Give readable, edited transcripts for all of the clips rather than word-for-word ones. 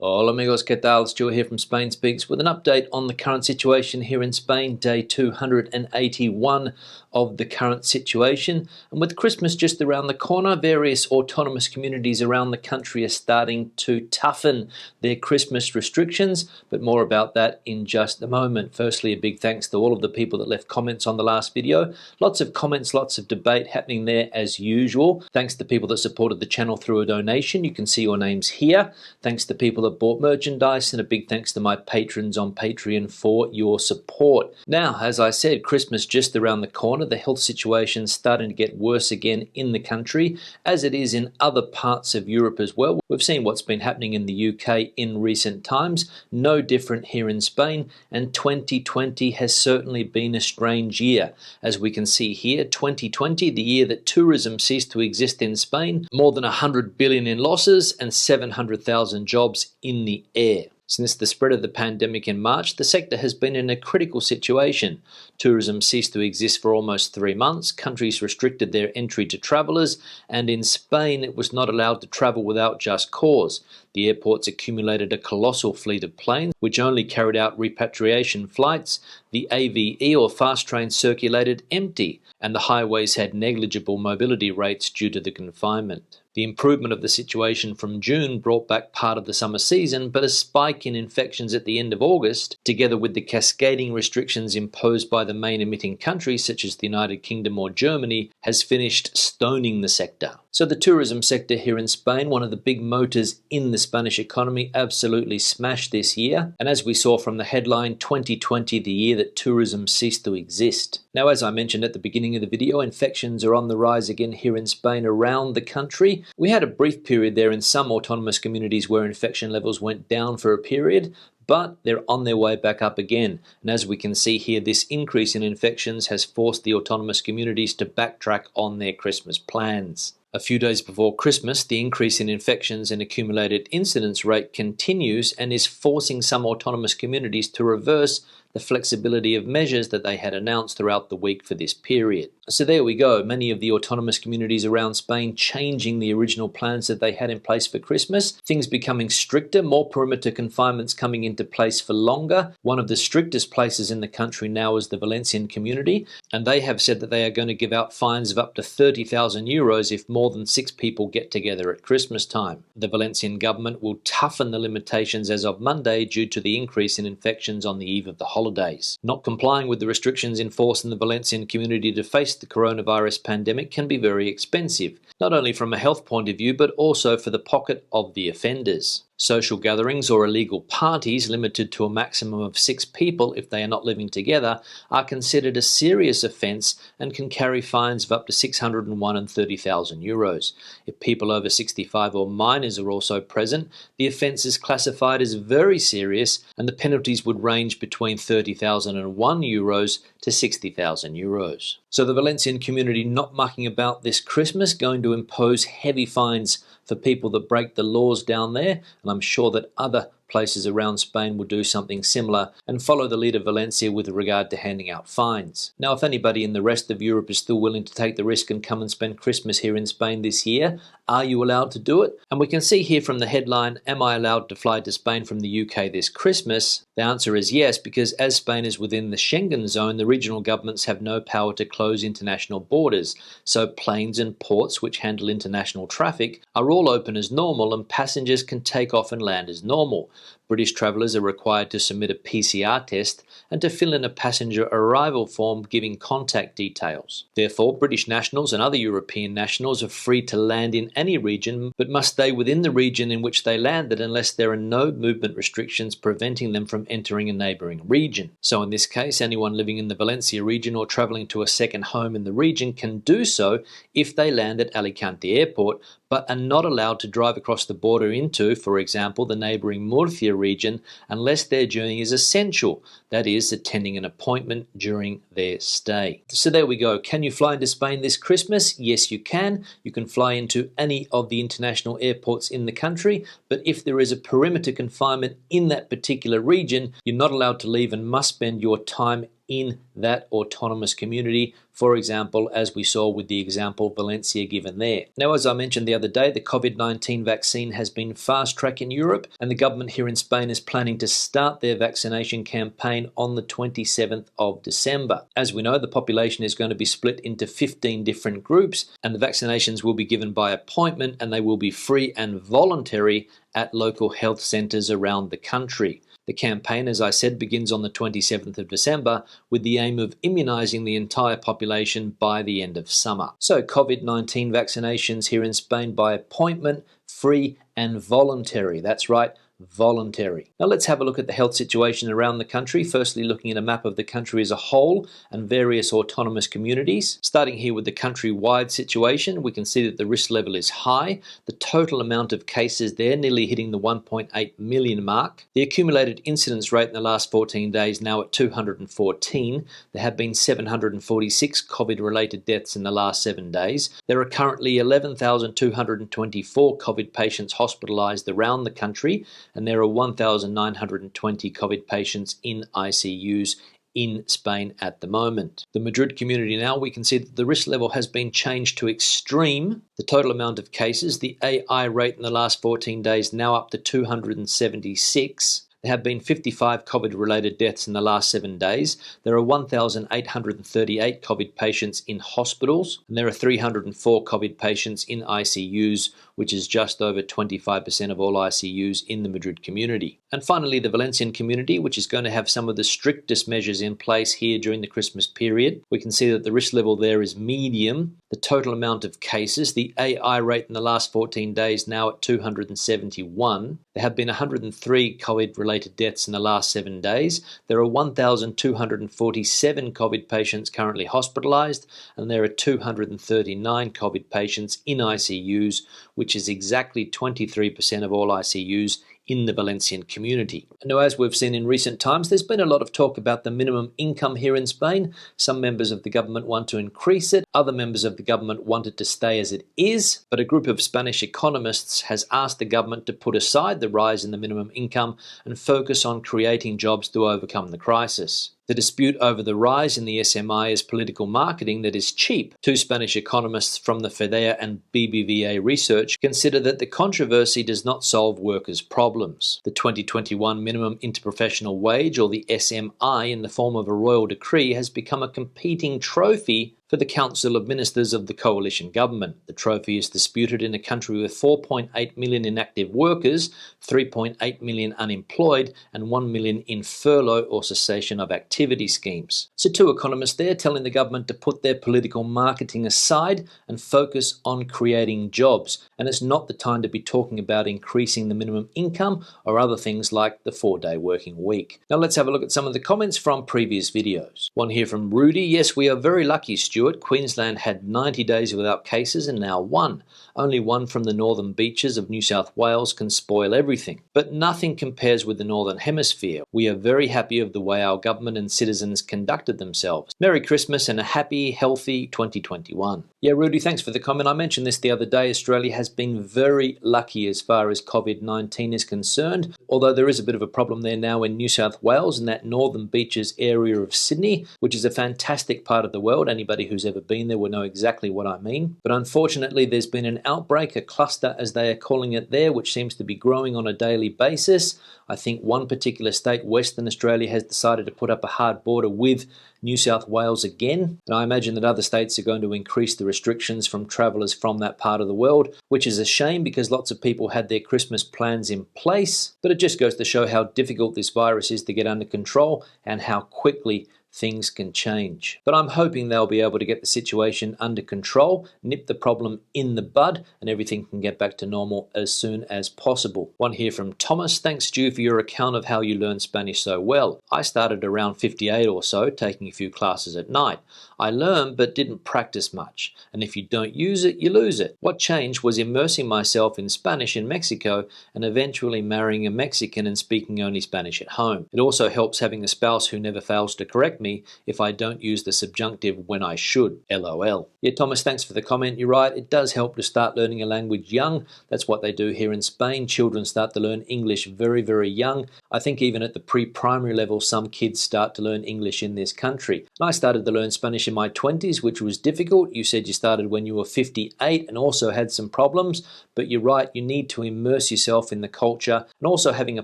Hola amigos, ¿qué tal? Stuart here from Spain Speaks with an update on the current situation here in Spain, day 281 of the current situation. And with Christmas just around the corner, various autonomous communities around the country are starting to toughen their Christmas restrictions, but more about that in just a moment. Firstly, a big thanks to all of the people that left comments on the last video. Lots of comments, lots of debate happening there as usual. Thanks to people that supported the channel through a donation. You can see your names here. Thanks to people that bought merchandise, and a big thanks to my patrons on Patreon for your support. Now, as I said, Christmas just around the corner. The health situation is starting to get worse again in the country, as it is in other parts of Europe as well. We've seen what's been happening in the UK in recent times, no different here in Spain, and 2020 has certainly been a strange year. As we can see here, 2020, the year that tourism ceased to exist in Spain, more than 100 billion in losses and 700,000 jobs in the air. Since the spread of the pandemic in March, the sector has been in a critical situation. Tourism ceased to exist for almost 3 months, countries restricted their entry to travellers, and in Spain it was not allowed to travel without just cause. The airports accumulated a colossal fleet of planes, which only carried out repatriation flights. The AVE or fast trains circulated empty, and the highways had negligible mobility rates due to the confinement. The improvement of the situation from June brought back part of the summer season, but a spike in infections at the end of August, together with the cascading restrictions imposed by the main emitting countries such as the United Kingdom or Germany, has finished stoning the sector. So the tourism sector here in Spain, one of the big motors in the Spanish economy, absolutely smashed this year. And as we saw from the headline, 2020, the year that tourism ceased to exist. Now, as I mentioned at the beginning of the video, infections are on the rise again here in Spain around the country. We had a brief period there in some autonomous communities where infection levels went down for a period, but they're on their way back up again. And as we can see here, this increase in infections has forced the autonomous communities to backtrack on their Christmas plans. A few days before Christmas, the increase in infections and accumulated incidence rate continues and is forcing some autonomous communities to reverse the flexibility of measures that they had announced throughout the week for this period. So there we go, many of the autonomous communities around Spain changing the original plans that they had in place for Christmas, things becoming stricter, more perimeter confinements coming into place for longer. One of the strictest places in the country now is the Valencian community, and they have said that they are going to give out fines of up to 30,000 euros if more than 6 people get together at Christmas time. The Valencian government will toughen the limitations as of Monday due to the increase in infections on the eve of the holidays. Not complying with the restrictions in force in the Valencian community to face the coronavirus pandemic can be very expensive, not only from a health point of view, but also for the pocket of the offenders. Social gatherings or illegal parties limited to a maximum of 6 people if they are not living together are considered a serious offence and can carry fines of up to 601 and 30,000 euros. If people over 65 or minors are also present, the offence is classified as very serious and the penalties would range between 30,001 euros to 60,000 euros. So the Valencian community not mucking about this Christmas, going to impose heavy fines for people that break the laws down there, and I'm sure that other places around Spain will do something similar and follow the lead of Valencia with regard to handing out fines. Now, if anybody in the rest of Europe is still willing to take the risk and come and spend Christmas here in Spain this year, are you allowed to do it? And we can see here from the headline, am I allowed to fly to Spain from the UK this Christmas? The answer is yes, because as Spain is within the Schengen zone, the regional governments have no power to close international borders. So planes and ports which handle international traffic are all open as normal and passengers can take off and land as normal. British travellers are required to submit a PCR test and to fill in a passenger arrival form giving contact details. Therefore, British nationals and other European nationals are free to land in any region, but must stay within the region in which they landed unless there are no movement restrictions preventing them from entering a neighbouring region. So in this case, anyone living in the Valencia region or travelling to a second home in the region can do so if they land at Alicante Airport, but are not allowed to drive across the border into, for example, the neighbouring Murcia region unless their journey is essential, that is, attending an appointment during their stay. So there we go. Can you fly into Spain this Christmas? Yes, you can. You can fly into any of the international airports in the country, but if there is a perimeter confinement in that particular region, you're not allowed to leave and must spend your time in that autonomous community, for example, as we saw with the example Valencia given there. Now, as I mentioned the other day, the COVID-19 vaccine has been fast-tracked in Europe, and the government here in Spain is planning to start their vaccination campaign on the 27th of December. As we know, the population is going to be split into 15 different groups, and the vaccinations will be given by appointment, and they will be free and voluntary at local health centres around the country. The campaign, as I said, begins on the 27th of December with the aim of immunising the entire population by the end of summer. So COVID-19 vaccinations here in Spain by appointment, free and voluntary. That's right, voluntary. Now let's have a look at the health situation around the country, firstly looking at a map of the country as a whole and various autonomous communities. Starting here with the country-wide situation, we can see that the risk level is high. The total amount of cases there nearly hitting the 1.8 million mark. The accumulated incidence rate in the last 14 days now at 214. There have been 746 COVID-related deaths in the last 7 days. There are currently 11,224 COVID patients hospitalised around the country, and there are 1,920 COVID patients in ICUs in Spain at the moment. The Madrid community now, we can see that the risk level has been changed to extreme. The total amount of cases, the AI rate in the last 14 days now up to 276. There have been 55 COVID-related deaths in the last 7 days. There are 1,838 COVID patients in hospitals, and there are 304 COVID patients in ICUs, which is just over 25% of all ICUs in the Madrid community. And finally, the Valencian community, which is going to have some of the strictest measures in place here during the Christmas period. We can see that the risk level there is medium. The total amount of cases, the AI rate in the last 14 days now at 271. There have been 103 COVID-related deaths in the last 7 days. There are 1,247 COVID patients currently hospitalised, and there are 239 COVID patients in ICUs, which is exactly 23% of all ICUs in the Valencian community. Now, as we've seen in recent times, there's been a lot of talk about the minimum income here in Spain. Some members of the government want to increase it. Other members of the government want it to stay as it is. But a group of Spanish economists has asked the government to put aside the rise in the minimum income and focus on creating jobs to overcome the crisis. The dispute over the rise in the SMI is political marketing that is cheap. Two Spanish economists from the FEDEA and BBVA Research consider that the controversy does not solve workers' problems. The 2021 Minimum Interprofessional Wage, or the SMI, in the form of a royal decree, has become a competing trophy for the Council of Ministers of the coalition government. The trophy is disputed in a country with 4.8 million inactive workers, 3.8 million unemployed, and 1 million in furlough or cessation of activity schemes. So two economists there telling the government to put their political marketing aside and focus on creating jobs. And it's not the time to be talking about increasing the minimum income or other things like the 4-day working week. Now let's have a look at some of the comments from previous videos. One here from Rudy. Yes, we are very lucky, Stuart. Queensland had 90 days without cases and now 1. Only 1 from the northern beaches of New South Wales can spoil everything. But nothing compares with the Northern Hemisphere. We are very happy of the way our government and citizens conducted themselves. Merry Christmas and a happy, healthy 2021. Yeah, Rudy, thanks for the comment. I mentioned this the other day. Australia has been very lucky as far as COVID-19 is concerned, although there is a bit of a problem there now in New South Wales and that northern beaches area of Sydney, which is a fantastic part of the world. Anybody who's ever been there will know exactly what I mean. But unfortunately, there's been an outbreak, a cluster as they are calling it there, which seems to be growing on a daily basis. I think one particular state, Western Australia, has decided to put up a hard border with New South Wales again. And I imagine that other states are going to increase the restrictions from travellers from that part of the world, which is a shame because lots of people had their Christmas plans in place. But it just goes to show how difficult this virus is to get under control and how quickly things can change. But I'm hoping they'll be able to get the situation under control, nip the problem in the bud, and everything can get back to normal as soon as possible. One here from Thomas. Thanks, Stu, for your account of how you learn Spanish so well. I started around 58 or so, taking a few classes at night. I learned but didn't practice much, and if you don't use it, you lose it. What changed was immersing myself in Spanish in Mexico and eventually marrying a Mexican and speaking only Spanish at home. It also helps having a spouse who never fails to correct correct me if I don't use the subjunctive when I should. LOL. Yeah, Thomas, thanks for the comment. You're right, it does help to start learning a language young. That's what they do here in Spain. Children start to learn English very, very young. I think even at the pre-primary level, some kids start to learn English in this country. And I started to learn Spanish in my 20s, which was difficult. You said you started when you were 58 and also had some problems, but you're right, you need to immerse yourself in the culture, and also having a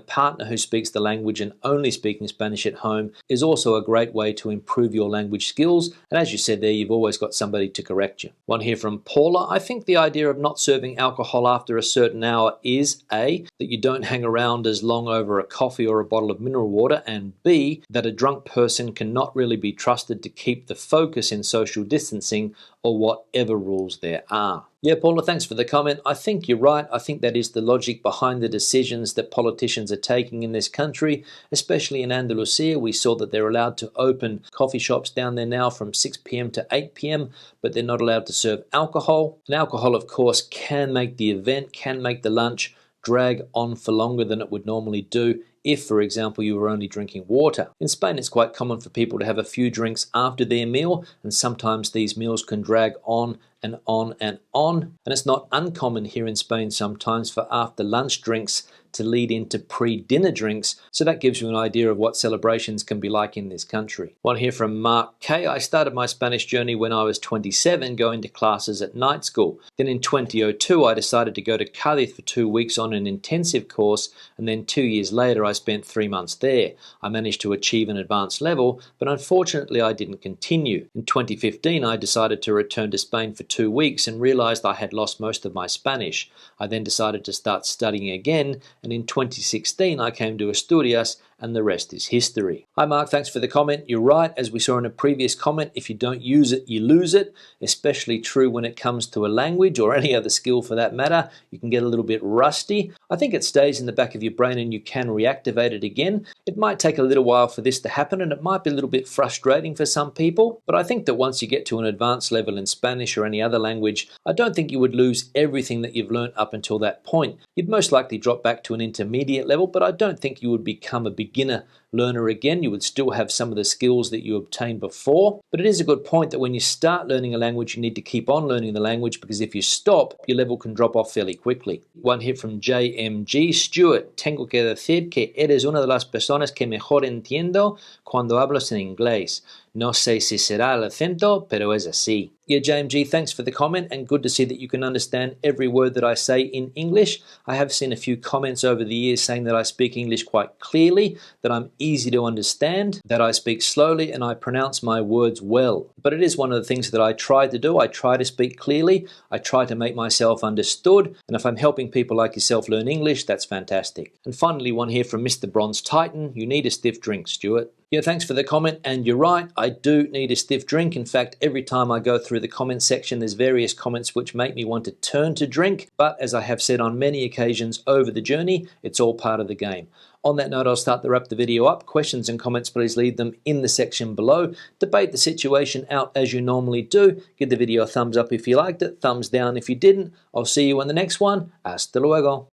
partner who speaks the language and only speaking Spanish at home is also a great way to improve your language skills. And as you said there, you've always got somebody to correct you. One here from Paula. I think the idea of not serving alcohol after a certain hour is A, that you don't hang around as long over a coffee or a bottle of mineral water, and B, that a drunk person cannot really be trusted to keep the focus in social distancing or whatever rules there are. Yeah, Paula, thanks for the comment. I think you're right. I think that is the logic behind the decisions that politicians are taking in this country, especially in Andalusia. We saw that they're allowed to open coffee shops down there now from 6 p.m. to 8 p.m., but they're not allowed to serve alcohol. And alcohol, of course, can make the event, can make the lunch drag on for longer than it would normally do if, for example, you were only drinking water. In Spain, it's quite common for people to have a few drinks after their meal, and sometimes these meals can drag on and on and on. And it's not uncommon here in Spain sometimes for after lunch drinks to lead into pre-dinner drinks, so that gives you an idea of what celebrations can be like in this country. One here from Mark K. I started my Spanish journey when I was 27, going to classes at night school. Then in 2002, I decided to go to Cádiz for 2 weeks on an intensive course, and then 2 years later, I spent 3 months there. I managed to achieve an advanced level, but unfortunately, I didn't continue. In 2015, I decided to return to Spain for 2 weeks and realized I had lost most of my Spanish. I then decided to start studying again, and in 2016 I came to Asturias, and the rest is history. Hi Mark, thanks for the comment. You're right, as we saw in a previous comment, if you don't use it, you lose it, especially true when it comes to a language or any other skill for that matter. You can get a little bit rusty. I think it stays in the back of your brain and you can reactivate it again. It might take a little while for this to happen, and it might be a little bit frustrating for some people, but I think that once you get to an advanced level in Spanish or any other language, I don't think you would lose everything that you've learned up until that point. You'd most likely drop back to an intermediate level, but I don't think you would become a beginner learner again. You would still have some of the skills that you obtained before. But it is a good point that when you start learning a language, you need to keep on learning the language, because if you stop, your level can drop off fairly quickly. One here from JMG. Stuart, tengo que decir que eres una de las personas que mejor entiendo cuando hablas en inglés. No sé si será el acento, pero es así. Yeah, JMG, thanks for the comment, and good to see that you can understand every word that I say in English. I have seen a few comments over the years saying that I speak English quite clearly, that I'm easy to understand, that I speak slowly, and I pronounce my words well. But it is one of the things that I try to do. I try to speak clearly. I try to make myself understood. And if I'm helping people like yourself learn English, that's fantastic. And finally, one here from Mr. Bronze Titan. You need a stiff drink, Stuart. Yeah, thanks for the comment, and you're right, I do need a stiff drink. In fact, every time I go through the comment section, there's various comments which make me want to turn to drink, but as I have said on many occasions over the journey, it's all part of the game. On that note, I'll start to wrap the video up. Questions and comments, please leave them in the section below. Debate the situation out as you normally do. Give the video a thumbs up if you liked it, thumbs down if you didn't. I'll see you in the next one. Hasta luego.